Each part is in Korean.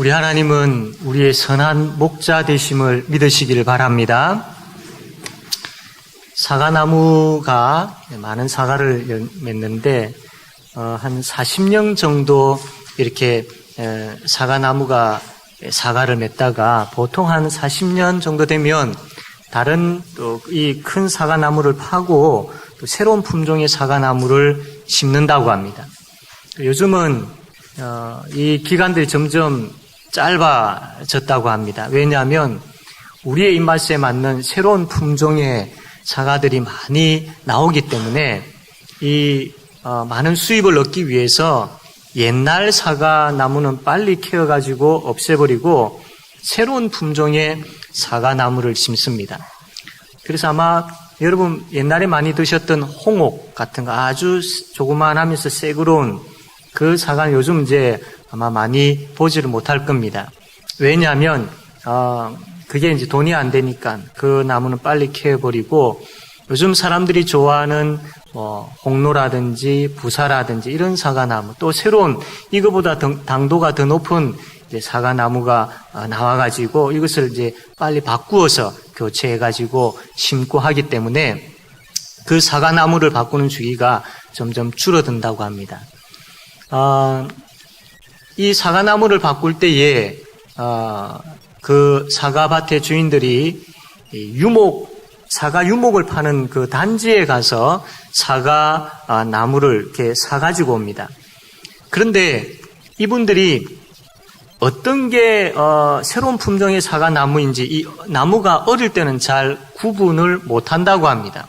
우리 하나님은 우리의 선한 목자 되심을 믿으시기를 바랍니다. 사과나무가 많은 사과를 맺는데 한 40년 정도 이렇게 사과나무가 사과를 맺다가 보통 한 40년 정도 되면 다른 또 이 큰 사과나무를 파고 또 새로운 품종의 사과나무를 심는다고 합니다. 요즘은 이 기간들이 점점 짧아졌다고 합니다. 왜냐하면 우리의 입맛에 맞는 새로운 품종의 사과들이 많이 나오기 때문에 이 많은 수입을 얻기 위해서 옛날 사과나무는 빨리 키워가지고 없애버리고 새로운 품종의 사과나무를 심습니다. 그래서 아마 여러분 옛날에 많이 드셨던 홍옥 같은 거 아주 조그만하면서 새그러운 그 사과는 요즘 이제 아마 많이 보지를 못할 겁니다. 왜냐하면 그게 이제 돈이 안 되니까 그 나무는 빨리 키워버리고 요즘 사람들이 좋아하는 홍로라든지 부사라든지 이런 사과나무 또 새로운 이거보다 당도가 더 높은 이제 사과나무가 나와가지고 이것을 이제 빨리 바꾸어서 교체해가지고 심고 하기 때문에 그 사과나무를 바꾸는 주기가 점점 줄어든다고 합니다. 이 사과나무를 바꿀 때에 그 사과밭의 주인들이 사과 유목을 파는 그 단지에 가서 사과 나무를 이렇게 사가지고 옵니다. 그런데 이분들이 어떤 게 새로운 품종의 사과 나무인지 이 나무가 어릴 때는 잘 구분을 못한다고 합니다.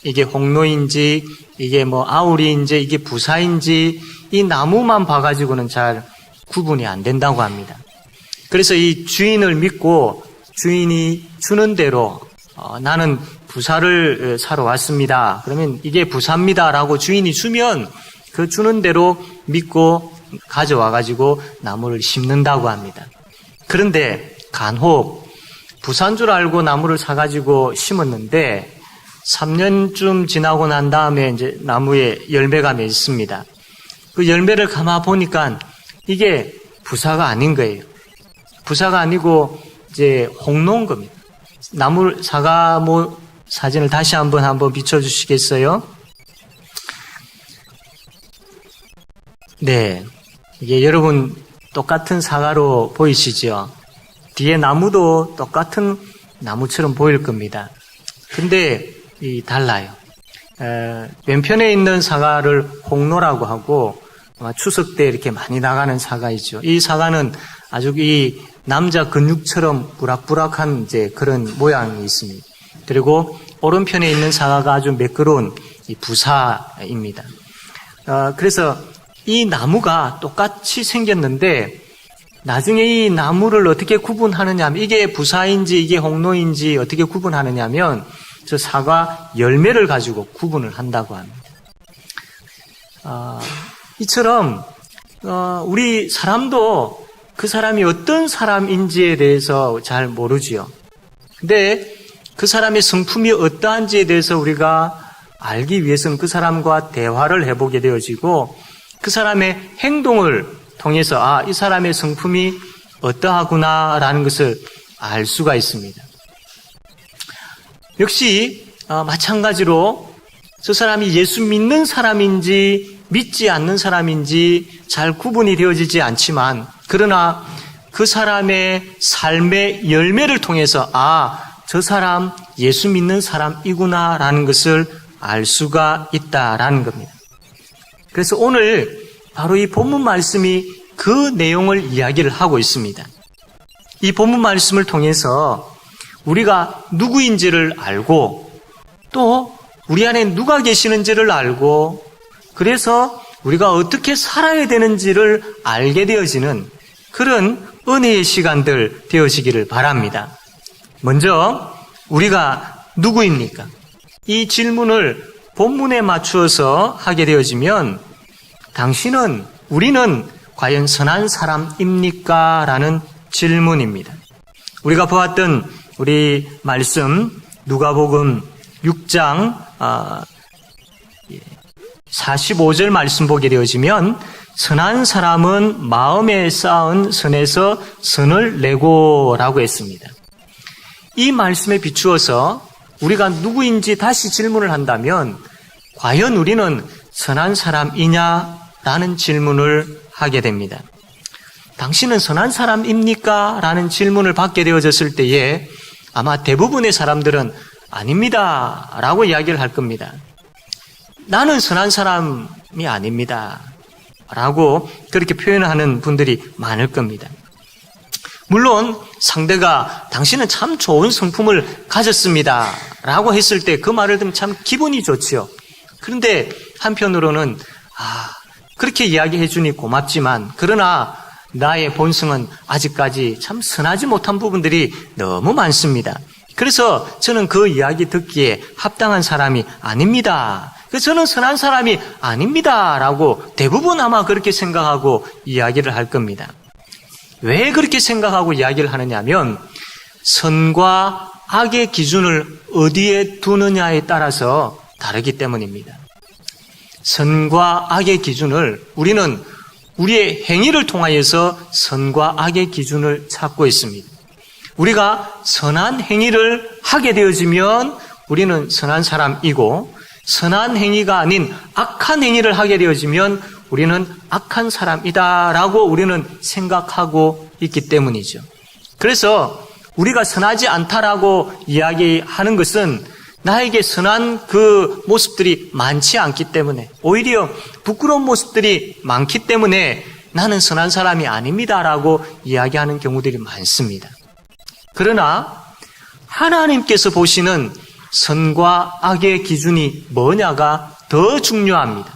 이게 홍로인지 이게 아우리인지 이게 부사인지 이 나무만 봐가지고는 잘 구분이 안 된다고 합니다. 그래서 이 주인을 믿고 주인이 주는 대로 나는 부사를 사러 왔습니다. 그러면 이게 부사입니다라고 주인이 주면 그 주는 대로 믿고 가져와가지고 나무를 심는다고 합니다. 그런데 간혹 부사인 줄 알고 나무를 사가지고 심었는데 3년쯤 지나고 난 다음에 이제 나무에 열매가 맺습니다. 그 열매를 감아 보니까 이게 부사가 아닌 거예요. 부사가 아니고 이제 홍로인 겁니다. 사과 사진을 다시 한번 비춰주시겠어요? 네. 이게 여러분 똑같은 사과로 보이시죠? 뒤에 나무도 똑같은 나무처럼 보일 겁니다. 근데 달라요. 왼편에 있는 사과를 홍로라고 하고 추석 때 이렇게 많이 나가는 사과이죠. 이 사과는 아주 이 남자 근육처럼 부락부락한 이제 그런 모양이 있습니다. 그리고 오른편에 있는 사과가 아주 매끄러운 이 부사입니다. 그래서 이 나무가 똑같이 생겼는데 나중에 이 나무를 어떻게 구분하느냐 하면 이게 부사인지 이게 홍로인지 어떻게 구분하느냐 하면 저 사과 열매를 가지고 구분을 한다고 합니다. 이처럼 우리 사람도 그 사람이 어떤 사람인지에 대해서 잘 모르지요. 근데 그 사람의 성품이 어떠한지에 대해서 우리가 알기 위해서는 그 사람과 대화를 해보게 되어지고 그 사람의 행동을 통해서 이 사람의 성품이 어떠하구나라는 것을 알 수가 있습니다. 역시 마찬가지로 저 사람이 예수 믿는 사람인지 믿지 않는 사람인지 잘 구분이 되어지지 않지만 그러나 그 사람의 삶의 열매를 통해서 저 사람 예수 믿는 사람이구나라는 것을 알 수가 있다라는 겁니다. 그래서 오늘 바로 이 본문 말씀이 그 내용을 이야기를 하고 있습니다. 이 본문 말씀을 통해서 우리가 누구인지를 알고 또 우리 안에 누가 계시는지를 알고 그래서 우리가 어떻게 살아야 되는지를 알게 되어지는 그런 은혜의 시간들 되어지기를 바랍니다. 먼저 우리가 누구입니까? 이 질문을 본문에 맞추어서 하게 되어지면 우리는 과연 선한 사람입니까? 라는 질문입니다. 우리가 보았던 우리 말씀 누가복음 6장 45절 말씀 보게 되어지면 선한 사람은 마음에 쌓은 선에서 선을 내고라고 했습니다. 이 말씀에 비추어서 우리가 누구인지 다시 질문을 한다면 과연 우리는 선한 사람이냐라는 질문을 하게 됩니다. 당신은 선한 사람입니까? 라는 질문을 받게 되어졌을 때에 아마 대부분의 사람들은 아닙니다 라고 이야기를 할 겁니다. 나는 선한 사람이 아닙니다 라고 그렇게 표현하는 분들이 많을 겁니다. 물론 상대가 당신은 참 좋은 성품을 가졌습니다 라고 했을 때 그 말을 들으면 참 기분이 좋지요. 그런데 한편으로는 그렇게 이야기해 주니 고맙지만 그러나 나의 본성은 아직까지 참 선하지 못한 부분들이 너무 많습니다. 그래서 저는 그 이야기 듣기에 합당한 사람이 아닙니다. 그래서 저는 선한 사람이 아닙니다 라고 대부분 아마 그렇게 생각하고 이야기를 할 겁니다. 왜 그렇게 생각하고 이야기를 하느냐 하면 선과 악의 기준을 어디에 두느냐에 따라서 다르기 때문입니다. 선과 악의 기준을 우리는 우리의 행위를 통하여서 선과 악의 기준을 찾고 있습니다. 우리가 선한 행위를 하게 되어지면 우리는 선한 사람이고 선한 행위가 아닌 악한 행위를 하게 되어지면 우리는 악한 사람이다라고 우리는 생각하고 있기 때문이죠. 그래서 우리가 선하지 않다라고 이야기하는 것은 나에게 선한 그 모습들이 많지 않기 때문에 오히려 부끄러운 모습들이 많기 때문에 나는 선한 사람이 아닙니다라고 이야기하는 경우들이 많습니다. 그러나 하나님께서 보시는 선과 악의 기준이 뭐냐가 더 중요합니다.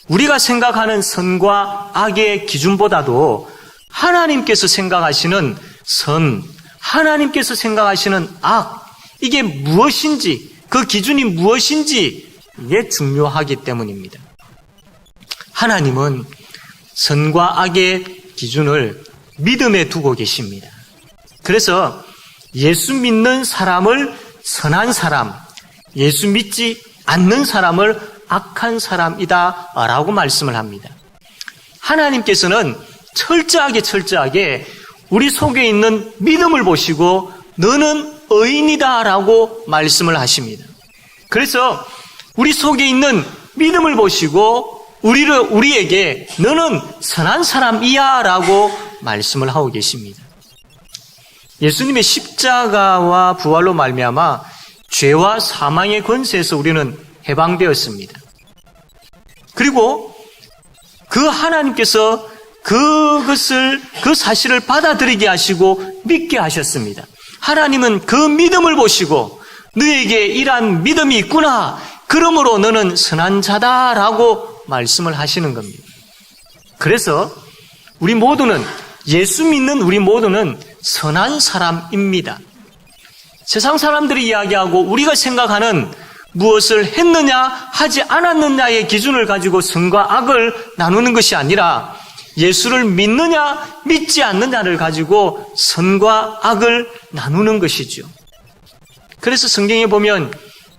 우리가 생각하는 선과 악의 기준보다도 하나님께서 생각하시는 선, 하나님께서 생각하시는 악, 이게 무엇인지, 그 기준이 무엇인지 이게 중요하기 때문입니다. 하나님은 선과 악의 기준을 믿음에 두고 계십니다. 그래서 예수 믿는 사람을 선한 사람, 예수 믿지 않는 사람을 악한 사람이다 라고 말씀을 합니다. 하나님께서는 철저하게 우리 속에 있는 믿음을 보시고 너는 의인이다 라고 말씀을 하십니다. 그래서 우리 속에 있는 믿음을 보시고 우리에게 너는 선한 사람이야 라고 말씀을 하고 계십니다. 예수님의 십자가와 부활로 말미암아 죄와 사망의 권세에서 우리는 해방되었습니다. 그리고 그 하나님께서 그 사실을 받아들이게 하시고 믿게 하셨습니다. 하나님은 그 믿음을 보시고 너에게 이러한 믿음이 있구나. 그러므로 너는 선한 자다라고 말씀을 하시는 겁니다. 그래서 우리 모두는 예수 믿는 우리 모두는 선한 사람입니다. 세상 사람들이 이야기하고 우리가 생각하는 무엇을 했느냐 하지 않았느냐의 기준을 가지고 선과 악을 나누는 것이 아니라 예수를 믿느냐 믿지 않느냐를 가지고 선과 악을 나누는 것이죠. 그래서 성경에 보면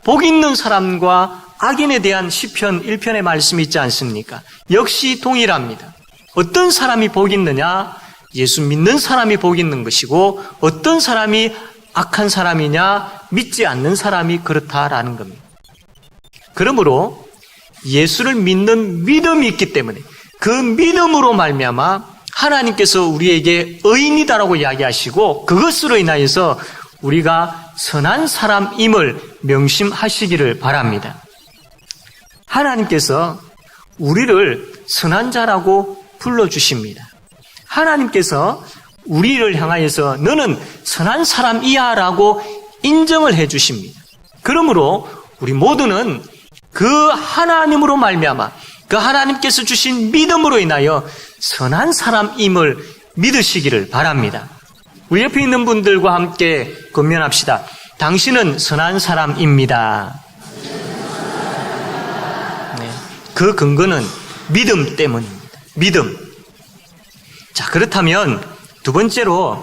복 있는 사람과 악인에 대한 시편 1편의 말씀이 있지 않습니까? 역시 동일합니다. 어떤 사람이 복 있느냐? 예수 믿는 사람이 복 있는 것이고 어떤 사람이 악한 사람이냐? 믿지 않는 사람이 그렇다라는 겁니다. 그러므로 예수를 믿는 믿음이 있기 때문에 그 믿음으로 말미암아 하나님께서 우리에게 의인이다라고 이야기하시고 그것으로 인하여서 우리가 선한 사람임을 명심하시기를 바랍니다. 하나님께서 우리를 선한 자라고 불러주십니다. 하나님께서 우리를 향하여서 너는 선한 사람이야 라고 인정을 해주십니다. 그러므로 우리 모두는 그 하나님으로 말미암아 그 하나님께서 주신 믿음으로 인하여 선한 사람임을 믿으시기를 바랍니다. 우리 옆에 있는 분들과 함께 권면합시다. 당신은 선한 사람입니다. 네, 그 근거는 믿음 때문입니다. 믿음. 자, 그렇다면 두 번째로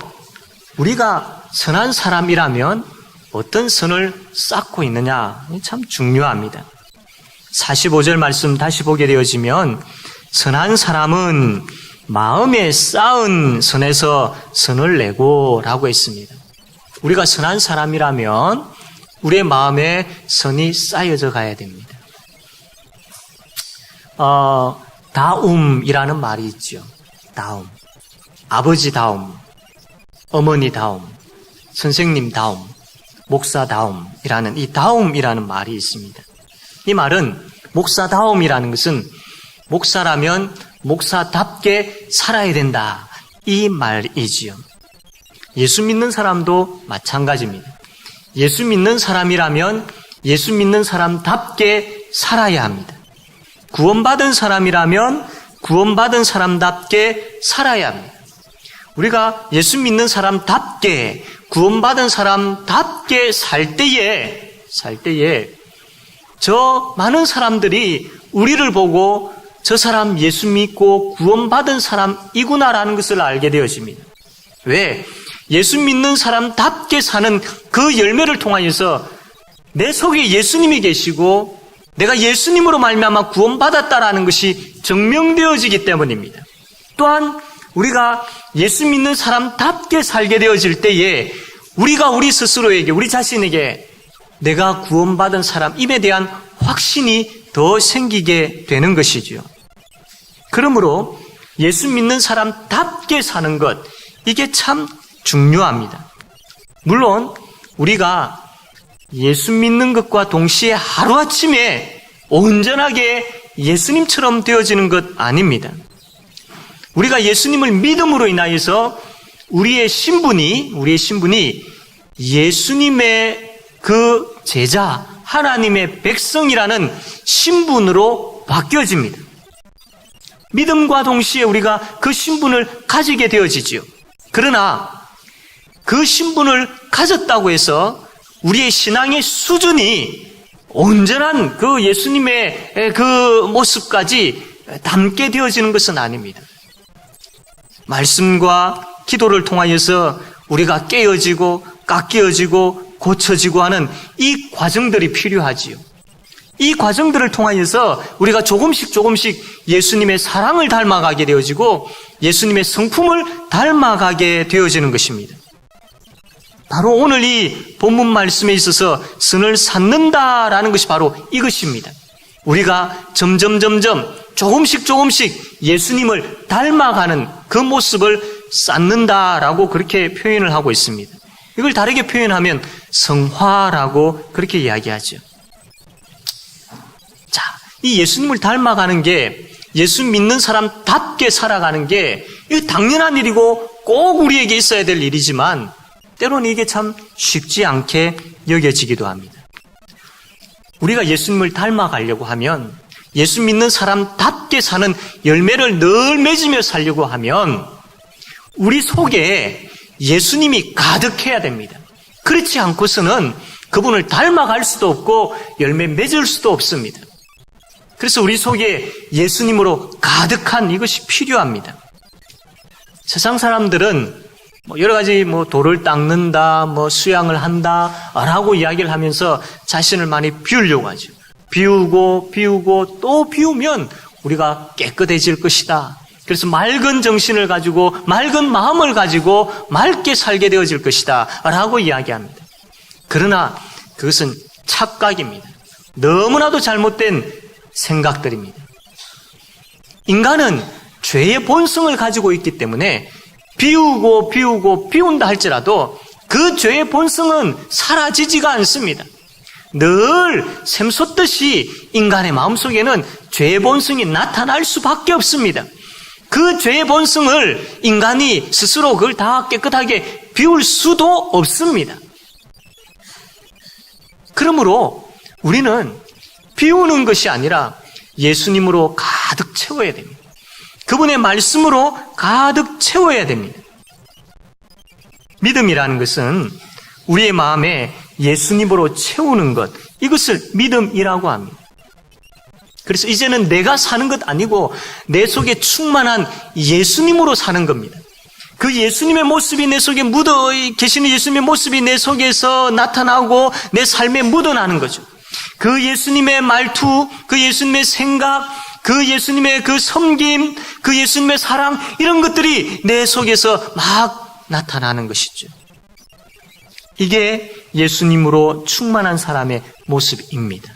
우리가 선한 사람이라면 어떤 선을 쌓고 있느냐 참 중요합니다. 45절 말씀 다시 보게 되어지면 선한 사람은 마음에 쌓은 선에서 선을 내고 라고 했습니다. 우리가 선한 사람이라면 우리의 마음에 선이 쌓여져 가야 됩니다. 다움이라는 말이 있죠. 다움. 아버지 다움, 어머니 다움, 선생님 다움, 목사 다움이라는 이 다움이라는 말이 있습니다. 이 말은 목사 다움이라는 것은 목사라면 목사답게 살아야 된다. 이 말이지요. 예수 믿는 사람도 마찬가지입니다. 예수 믿는 사람이라면 예수 믿는 사람답게 살아야 합니다. 구원받은 사람이라면 구원받은 사람답게 살아야 합니다. 우리가 예수 믿는 사람답게 구원받은 사람답게 살 때에 저 많은 사람들이 우리를 보고 저 사람 예수 믿고 구원받은 사람이구나라는 것을 알게 되어집니다. 왜? 예수 믿는 사람답게 사는 그 열매를 통하여서 내 속에 예수님이 계시고 내가 예수님으로 말미암아 구원받았다라는 것이 증명되어지기 때문입니다. 또한 우리가 예수 믿는 사람답게 살게 되어질 때에 우리가 우리 스스로에게, 우리 자신에게 내가 구원받은 사람임에 대한 확신이 더 생기게 되는 것이죠. 그러므로 예수 믿는 사람답게 사는 것, 이게 참 중요합니다. 물론 우리가 예수 믿는 것과 동시에 하루아침에 온전하게 예수님처럼 되어지는 것 아닙니다. 우리가 예수님을 믿음으로 인하여서 우리의 신분이 예수님의 그 제자, 하나님의 백성이라는 신분으로 바뀌어집니다. 믿음과 동시에 우리가 그 신분을 가지게 되어지지요. 그러나 그 신분을 가졌다고 해서 우리의 신앙의 수준이 온전한 그 예수님의 그 모습까지 담게 되어지는 것은 아닙니다. 말씀과 기도를 통하여서 우리가 깨어지고 깎여지고 고쳐지고 하는 이 과정들이 필요하지요. 이 과정들을 통하여서 우리가 조금씩 예수님의 사랑을 닮아가게 되어지고 예수님의 성품을 닮아가게 되어지는 것입니다. 바로 오늘 이 본문 말씀에 있어서 선을 쌓는다라는 것이 바로 이것입니다. 우리가 점점 조금씩 예수님을 닮아가는 그 모습을 쌓는다라고 그렇게 표현을 하고 있습니다. 이걸 다르게 표현하면 성화라고 그렇게 이야기하죠. 자, 이 예수님을 닮아가는 게, 예수 믿는 사람답게 살아가는 게 이거 당연한 일이고 꼭 우리에게 있어야 될 일이지만 때로는 이게 참 쉽지 않게 여겨지기도 합니다. 우리가 예수님을 닮아가려고 하면, 예수 믿는 사람답게 사는 열매를 늘 맺으며 살려고 하면 우리 속에 예수님이 가득해야 됩니다. 그렇지 않고서는 그분을 닮아갈 수도 없고 열매 맺을 수도 없습니다. 그래서 우리 속에 예수님으로 가득한 이것이 필요합니다. 세상 사람들은 여러 가지 돌을 닦는다, 수양을 한다 라고 이야기를 하면서 자신을 많이 비우려고 하죠. 비우고 또 비우면 우리가 깨끗해질 것이다. 그래서 맑은 정신을 가지고 맑은 마음을 가지고 맑게 살게 되어질 것이다 라고 이야기합니다. 그러나 그것은 착각입니다. 너무나도 잘못된 생각들입니다. 인간은 죄의 본성을 가지고 있기 때문에 비운다 할지라도 그 죄의 본성은 사라지지가 않습니다. 늘 샘솟듯이 인간의 마음속에는 죄의 본성이 나타날 수밖에 없습니다. 그 죄의 본성을 인간이 스스로 그걸 다 깨끗하게 비울 수도 없습니다. 그러므로 우리는 비우는 것이 아니라 예수님으로 가득 채워야 됩니다. 그분의 말씀으로 가득 채워야 됩니다. 믿음이라는 것은 우리의 마음에 예수님으로 채우는 것, 이것을 믿음이라고 합니다. 그래서 이제는 내가 사는 것 아니고 내 속에 충만한 예수님으로 사는 겁니다. 그 예수님의 모습이 내 속에 묻어 계시는 예수님의 모습이 내 속에서 나타나고 내 삶에 묻어나는 거죠. 그 예수님의 말투, 그 예수님의 생각, 그 예수님의 그 섬김, 그 예수님의 사랑, 이런 것들이 내 속에서 막 나타나는 것이죠. 이게 예수님으로 충만한 사람의 모습입니다.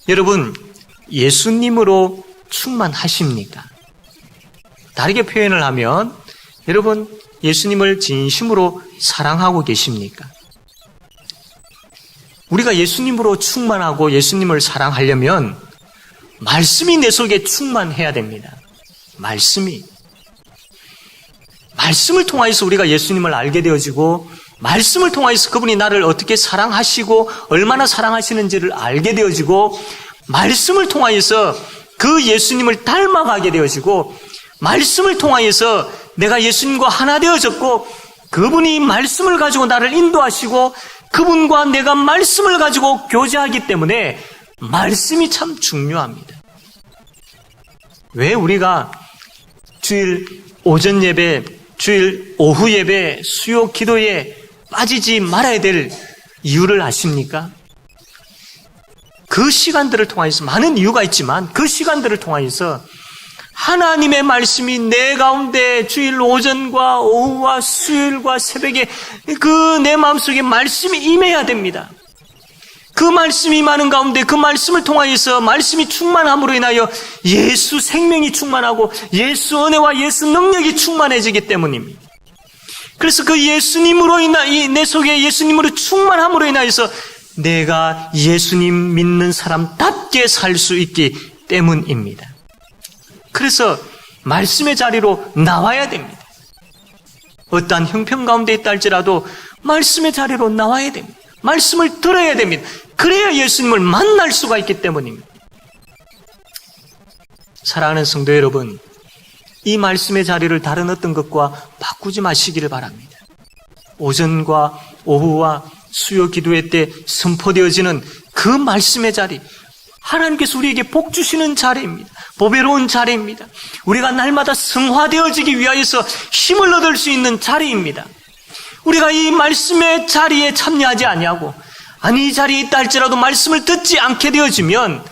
여러분, 예수님으로 충만하십니까? 다르게 표현을 하면, 여러분, 예수님을 진심으로 사랑하고 계십니까? 우리가 예수님으로 충만하고 예수님을 사랑하려면 말씀이 내 속에 충만해야 됩니다. 말씀을 통하여서 우리가 예수님을 알게 되어지고, 말씀을 통하여서 그분이 나를 어떻게 사랑하시고 얼마나 사랑하시는지를 알게 되어지고, 말씀을 통하여서 그 예수님을 닮아가게 되어지고, 말씀을 통하여서 내가 예수님과 하나 되어졌고, 그분이 말씀을 가지고 나를 인도하시고, 그분과 내가 말씀을 가지고 교제하기 때문에 말씀이 참 중요합니다. 왜 우리가 주일 오전 예배, 주일 오후 예배, 수요 기도에 빠지지 말아야 될 이유를 아십니까? 그 시간들을 통해서 많은 이유가 있지만 그 시간들을 통해서 하나님의 말씀이 내 가운데 주일 오전과 오후와 수요일과 새벽에 그 내 마음속에 말씀이 임해야 됩니다. 그 말씀이 임하는 가운데 그 말씀을 통하여서 말씀이 충만함으로 인하여 예수 생명이 충만하고 예수 은혜와 예수 능력이 충만해지기 때문입니다. 그래서 그 예수님으로 내 속에 예수님으로 충만함으로 인하여서 내가 예수님 믿는 사람답게 살 수 있기 때문입니다. 그래서 말씀의 자리로 나와야 됩니다. 어떠한 형편 가운데 있다 할지라도 말씀의 자리로 나와야 됩니다. 말씀을 들어야 됩니다. 그래야 예수님을 만날 수가 있기 때문입니다. 사랑하는 성도 여러분, 이 말씀의 자리를 다른 어떤 것과 바꾸지 마시기를 바랍니다. 오전과 오후와 수요 기도회 때 선포되어지는 그 말씀의 자리, 하나님께서 우리에게 복 주시는 자리입니다. 보배로운 자리입니다. 우리가 날마다 성화되어지기 위하여서 힘을 얻을 수 있는 자리입니다. 우리가 이 말씀의 자리에 참여하지 아니하고, 아니 이 자리에 있다 할지라도 말씀을 듣지 않게 되어지면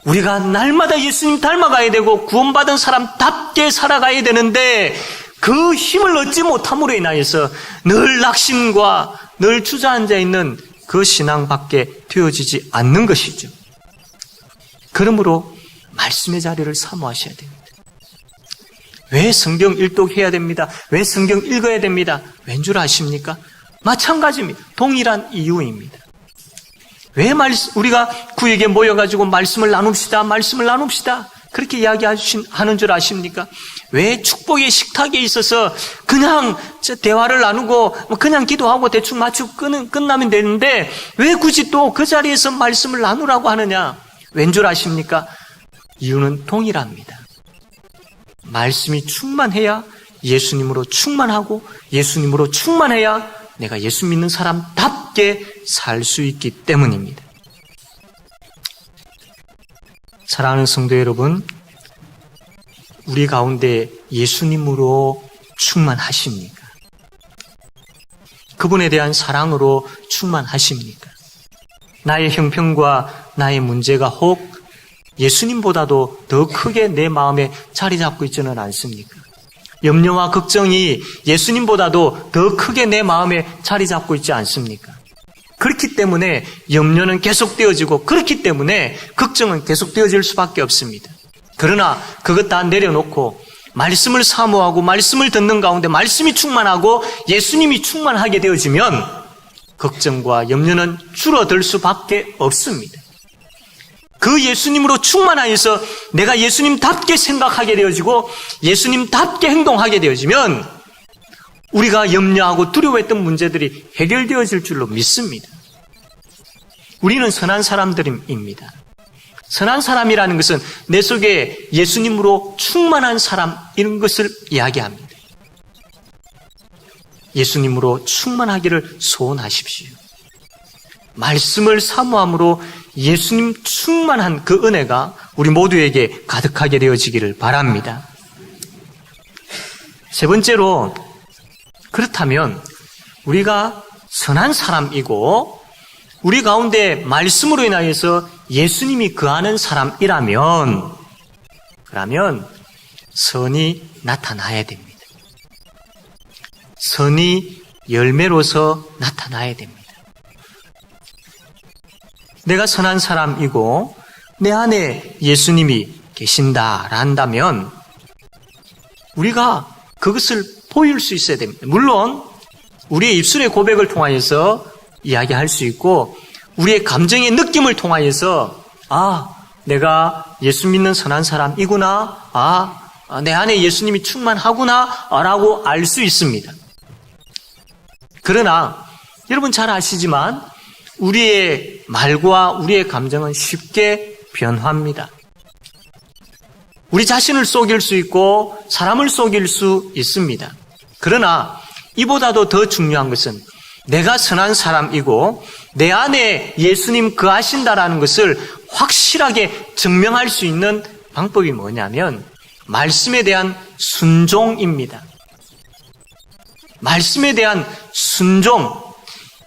우리가 날마다 예수님 닮아가야 되고 구원받은 사람답게 살아가야 되는데, 그 힘을 얻지 못함으로 인하여서 늘 낙심과 늘 주저앉아 있는 그 신앙밖에 되어지지 않는 것이죠. 그러므로 말씀의 자리를 사모하셔야 됩니다. 왜 성경 일독해야 됩니다? 왜 성경 읽어야 됩니다? 왠 줄 아십니까? 마찬가지입니다. 동일한 이유입니다. 왜 우리가 구역에 모여가지고 말씀을 나눕시다. 그렇게 이야기하는 줄 아십니까? 왜 축복의 식탁에 있어서 그냥 대화를 나누고 그냥 기도하고 대충 마치고 끝나면 되는데 왜 굳이 또 그 자리에서 말씀을 나누라고 하느냐? 왠 줄 아십니까? 이유는 동일합니다. 말씀이 충만해야 예수님으로 충만하고, 예수님으로 충만해야 내가 예수 믿는 사람답게 살 수 있기 때문입니다. 사랑하는 성도 여러분, 우리 가운데 예수님으로 충만하십니까? 그분에 대한 사랑으로 충만하십니까? 나의 형편과 나의 문제가 혹 예수님보다도 더 크게 내 마음에 자리 잡고 있지는 않습니까? 염려와 걱정이 예수님보다도 더 크게 내 마음에 자리 잡고 있지 않습니까? 그렇기 때문에 염려는 계속되어지고, 그렇기 때문에 걱정은 계속되어질 수밖에 없습니다. 그러나 그것 다 내려놓고 말씀을 사모하고 말씀을 듣는 가운데 말씀이 충만하고 예수님이 충만하게 되어지면 걱정과 염려는 줄어들 수밖에 없습니다. 그 예수님으로 충만하여서 내가 예수님답게 생각하게 되어지고 예수님답게 행동하게 되어지면 우리가 염려하고 두려워했던 문제들이 해결되어질 줄로 믿습니다. 우리는 선한 사람들입니다. 선한 사람이라는 것은 내 속에 예수님으로 충만한 사람, 이런 것을 이야기합니다. 예수님으로 충만하기를 소원하십시오. 말씀을 사모함으로 예수님 충만한 그 은혜가 우리 모두에게 가득하게 되어지기를 바랍니다. 세 번째로, 그렇다면 우리가 선한 사람이고 우리 가운데 말씀으로 인하여서 예수님이 거하는 사람이라면 그러면 선이 나타나야 됩니다. 선이 열매로서 나타나야 됩니다. 내가 선한 사람이고 내 안에 예수님이 계신다라 한다면 우리가 그것을 보일 수 있어야 됩니다. 물론 우리의 입술의 고백을 통하여서 이야기할 수 있고 우리의 감정의 느낌을 통하여서 내가 예수 믿는 선한 사람이구나, 내 안에 예수님이 충만하구나 라고 알 수 있습니다. 그러나 여러분 잘 아시지만 우리의 말과 우리의 감정은 쉽게 변화합니다. 우리 자신을 속일 수 있고 사람을 속일 수 있습니다. 그러나 이보다도 더 중요한 것은 내가 선한 사람이고 내 안에 예수님 거하신다라는 것을 확실하게 증명할 수 있는 방법이 뭐냐면 말씀에 대한 순종입니다. 말씀에 대한 순종,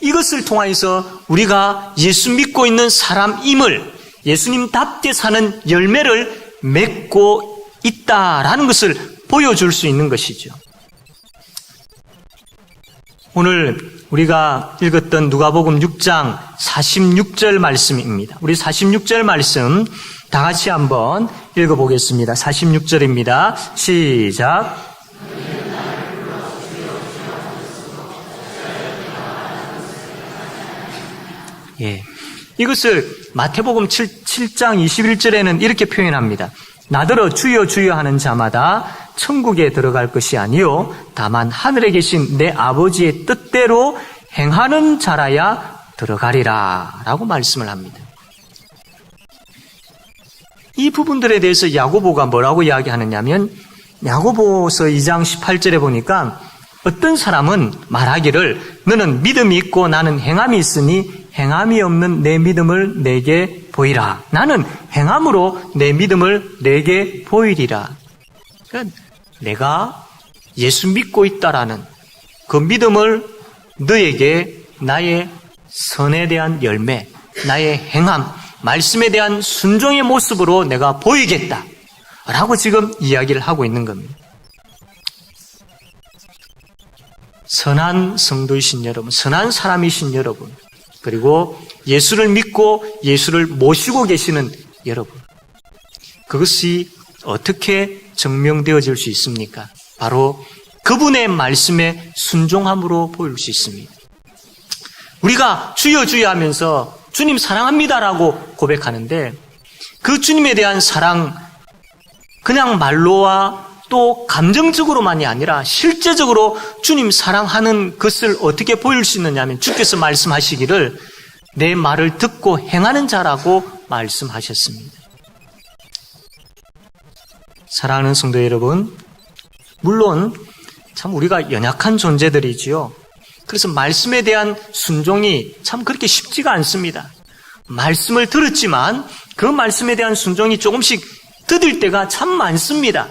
이것을 통해서 우리가 예수 믿고 있는 사람임을, 예수님답게 사는 열매를 맺고 있다라는 것을 보여줄 수 있는 것이죠. 오늘 우리가 읽었던 누가복음 6장 46절 말씀입니다. 우리 46절 말씀 다 같이 한번 읽어보겠습니다. 46절입니다. 시작. 이것을 마태복음 7장 21절에는 이렇게 표현합니다. 나더러 주여 주여 하는 자마다 천국에 들어갈 것이 아니요 다만 하늘에 계신 내 아버지의 뜻대로 행하는 자라야 들어가리라 라고 말씀을 합니다. 이 부분들에 대해서 야고보가 뭐라고 이야기하느냐면 야고보서 2장 18절에 보니까 어떤 사람은 말하기를 너는 믿음이 있고 나는 행함이 있으니 행함이 없는 내 믿음을 내게 보이라. 나는 행함으로 내 믿음을 내게 보이리라. 그러니까 내가 예수 믿고 있다라는 그 믿음을 너에게 나의 선에 대한 열매, 나의 행함, 말씀에 대한 순종의 모습으로 내가 보이겠다 라고 지금 이야기를 하고 있는 겁니다. 선한 성도이신 여러분, 선한 사람이신 여러분, 그리고 예수를 믿고 예수를 모시고 계시는 여러분, 그것이 어떻게 증명되어질 수 있습니까? 바로 그분의 말씀에 순종함으로 보일 수 있습니다. 우리가 주여 주여 하면서 주님 사랑합니다라고 고백하는데 그 주님에 대한 사랑, 그냥 말로와 또 감정적으로만이 아니라 실제적으로 주님 사랑하는 것을 어떻게 보일 수 있느냐 하면 주께서 말씀하시기를 내 말을 듣고 행하는 자라고 말씀하셨습니다. 사랑하는 성도 여러분, 물론 참 우리가 연약한 존재들이지요. 그래서 말씀에 대한 순종이 참 그렇게 쉽지가 않습니다. 말씀을 들었지만 그 말씀에 대한 순종이 조금씩 더딜 때가 참 많습니다.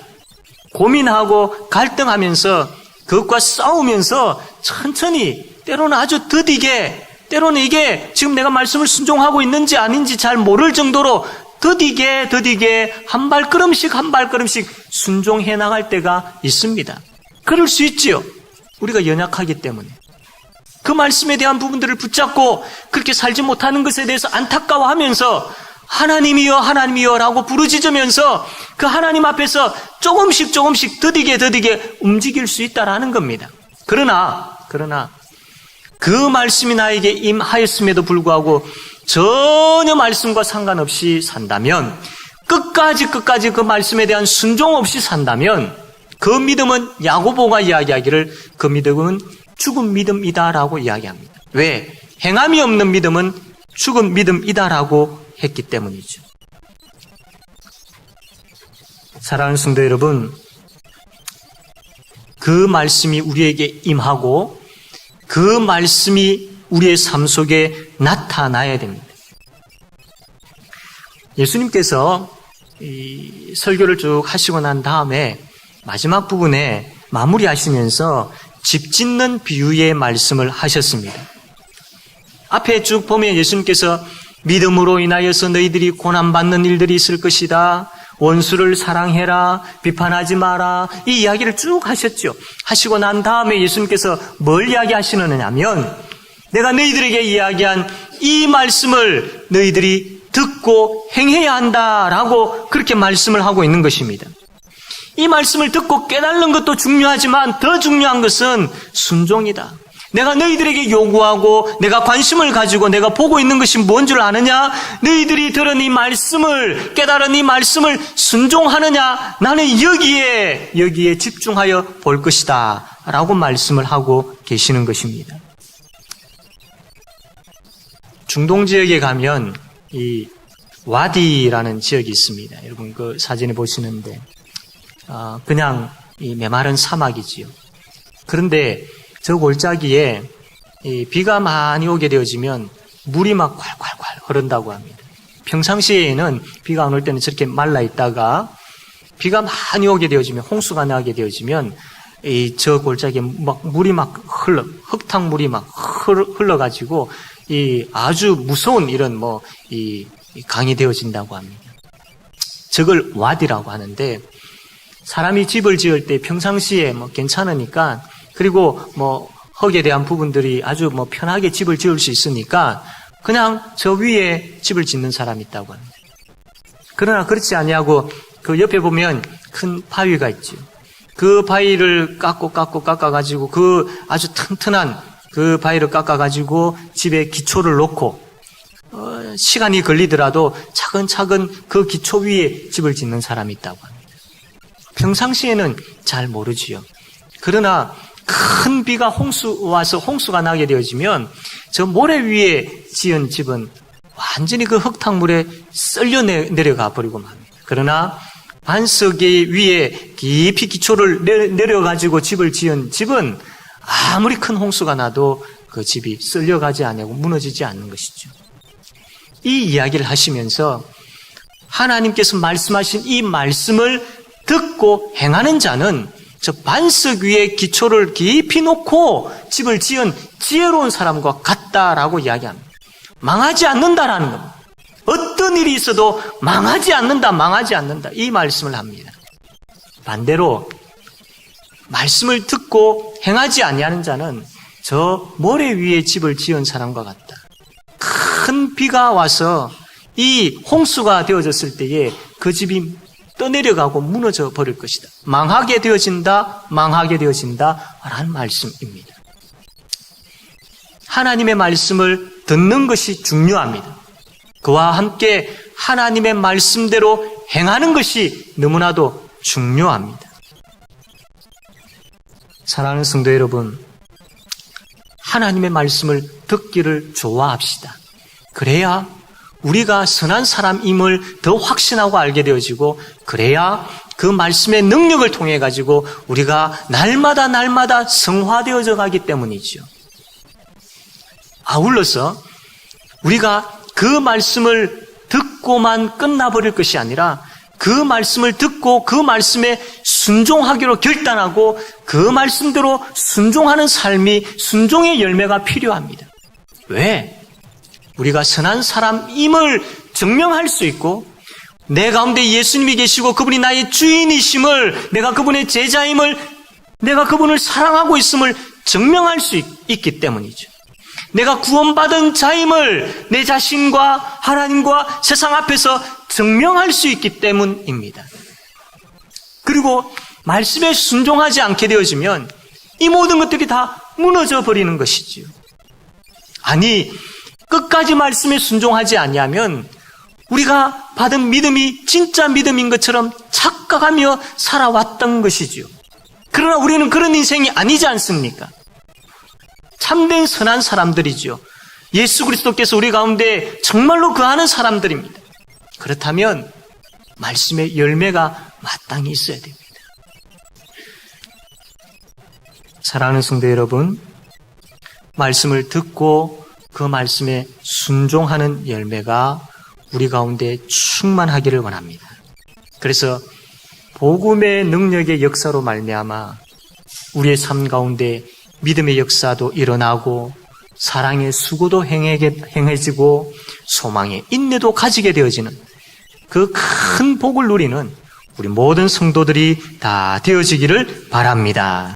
고민하고 갈등하면서 그것과 싸우면서 천천히 때로는 아주 더디게, 때로는 이게 지금 내가 말씀을 순종하고 있는지 아닌지 잘 모를 정도로 더디게 한 발걸음씩 순종해 나갈 때가 있습니다. 그럴 수 있지요. 우리가 연약하기 때문에. 그 말씀에 대한 부분들을 붙잡고 그렇게 살지 못하는 것에 대해서 안타까워하면서 하나님이여 라고 부르짖으면서 그 하나님 앞에서 조금씩 더디게 움직일 수 있다라는 겁니다. 그러나 그 말씀이 나에게 임하였음에도 불구하고 전혀 말씀과 상관없이 산다면, 끝까지 그 말씀에 대한 순종 없이 산다면 그 믿음은 야고보가 이야기하기를 그 믿음은 죽은 믿음이다라고 이야기합니다. 왜? 행함이 없는 믿음은 죽은 믿음이다라고 했기 때문이죠. 사랑하는 성도 여러분, 그 말씀이 우리에게 임하고 그 말씀이 우리의 삶 속에 나타나야 됩니다. 예수님께서 이 설교를 쭉 하시고 난 다음에 마지막 부분에 마무리하시면서 집 짓는 비유의 말씀을 하셨습니다. 앞에 쭉 보면 예수님께서 믿음으로 인하여서 너희들이 고난받는 일들이 있을 것이다. 원수를 사랑해라, 비판하지 마라, 이 이야기를 쭉 하셨죠. 하시고 난 다음에 예수님께서 뭘 이야기하시느냐면, 내가 너희들에게 이야기한 이 말씀을 너희들이 듣고 행해야 한다라고 그렇게 말씀을 하고 있는 것입니다. 이 말씀을 듣고 깨달는 것도 중요하지만 더 중요한 것은 순종이다. 내가 너희들에게 요구하고 내가 관심을 가지고 내가 보고 있는 것이 뭔 줄 아느냐? 너희들이 들은 이 말씀을, 깨달은 이 말씀을 순종하느냐? 나는 여기에 집중하여 볼 것이다 라고 말씀을 하고 계시는 것입니다. 중동 지역에 가면 이 와디라는 지역이 있습니다. 여러분 그 사진에 보시는데 그냥 이 메마른 사막이지요. 그런데 저 골짜기에 이 비가 많이 오게 되어지면 물이 막 콸콸콸 흐른다고 합니다. 평상시에는 비가 안 올 때는 저렇게 말라 있다가 비가 많이 오게 되어지면, 홍수가 나게 되어지면 저 골짜기에 막 물이 막 흙탕물이 막 흘러가지고 이 아주 무서운 이런 이 강이 되어진다고 합니다. 저걸 와디라고 하는데, 사람이 집을 지을 때 평상시에 괜찮으니까, 그리고 흙에 대한 부분들이 아주 편하게 집을 지을 수 있으니까 그냥 저 위에 집을 짓는 사람이 있다고 합니다. 그러나 그렇지 아니하고 그 옆에 보면 큰 바위가 있죠. 그 바위를 깎아가지고 그 아주 튼튼한 그 바위를 깎아가지고 집에 기초를 놓고 시간이 걸리더라도 차근차근 그 기초 위에 집을 짓는 사람이 있다고 합니다. 평상시에는 잘 모르지요. 그러나 큰 비가 와서 홍수가 나게 되어지면 저 모래 위에 지은 집은 완전히 그 흙탕물에 쓸려 내려가 버리고 맙니다. 그러나 반석 위에 깊이 기초를 내려가지고 집을 지은 집은 아무리 큰 홍수가 나도 그 집이 쓸려가지 않고 무너지지 않는 것이죠. 이 이야기를 하시면서 하나님께서 말씀하신 이 말씀을 듣고 행하는 자는 저 반석 위에 기초를 깊이 놓고 집을 지은 지혜로운 사람과 같다라고 이야기합니다. 망하지 않는다라는 겁니다. 어떤 일이 있어도 망하지 않는다. 이 말씀을 합니다. 반대로 말씀을 듣고 행하지 아니하는 자는 저 모래 위에 집을 지은 사람과 같다. 큰 비가 와서 이 홍수가 되어졌을 때에 그 집이 떠내려가고 무너져 버릴 것이다. 망하게 되어진다 라는 말씀입니다. 하나님의 말씀을 듣는 것이 중요합니다. 그와 함께 하나님의 말씀대로 행하는 것이 너무나도 중요합니다. 사랑하는 성도 여러분, 하나님의 말씀을 듣기를 좋아합시다. 그래야 우리가 선한 사람임을 더 확신하고 알게 되어지고, 그래야 그 말씀의 능력을 통해 가지고 우리가 날마다 성화되어져 가기 때문이죠. 아울러서 우리가 그 말씀을 듣고만 끝나버릴 것이 아니라 그 말씀을 듣고 그 말씀에 순종하기로 결단하고 그 말씀대로 순종하는 삶이 순종의 열매가 필요합니다. 왜? 우리가 선한 사람임을 증명할 수 있고, 내 가운데 예수님이 계시고 그분이 나의 주인이심을, 내가 그분의 제자임을, 내가 그분을 사랑하고 있음을 증명할 수 있기 때문이죠. 내가 구원받은 자임을 내 자신과 하나님과 세상 앞에서 증명할 수 있기 때문입니다. 그리고 말씀에 순종하지 않게 되어지면 이 모든 것들이 다 무너져 버리는 것이지요. 아니, 끝까지 말씀에 순종하지 아니하면 우리가 받은 믿음이 진짜 믿음인 것처럼 착각하며 살아왔던 것이지요. 그러나 우리는 그런 인생이 아니지 않습니까? 참된 선한 사람들이죠. 예수 그리스도께서 우리 가운데 정말로 거하는 사람들입니다. 그렇다면 말씀의 열매가 마땅히 있어야 됩니다. 사랑하는 성도 여러분, 말씀을 듣고 그 말씀에 순종하는 열매가 우리 가운데 충만하기를 원합니다. 그래서 복음의 능력의 역사로 말미암아 우리의 삶 가운데 믿음의 역사도 일어나고 사랑의 수고도 행해지고 소망의 인내도 가지게 되어지는 그 큰 복을 누리는 우리 모든 성도들이 다 되어지기를 바랍니다.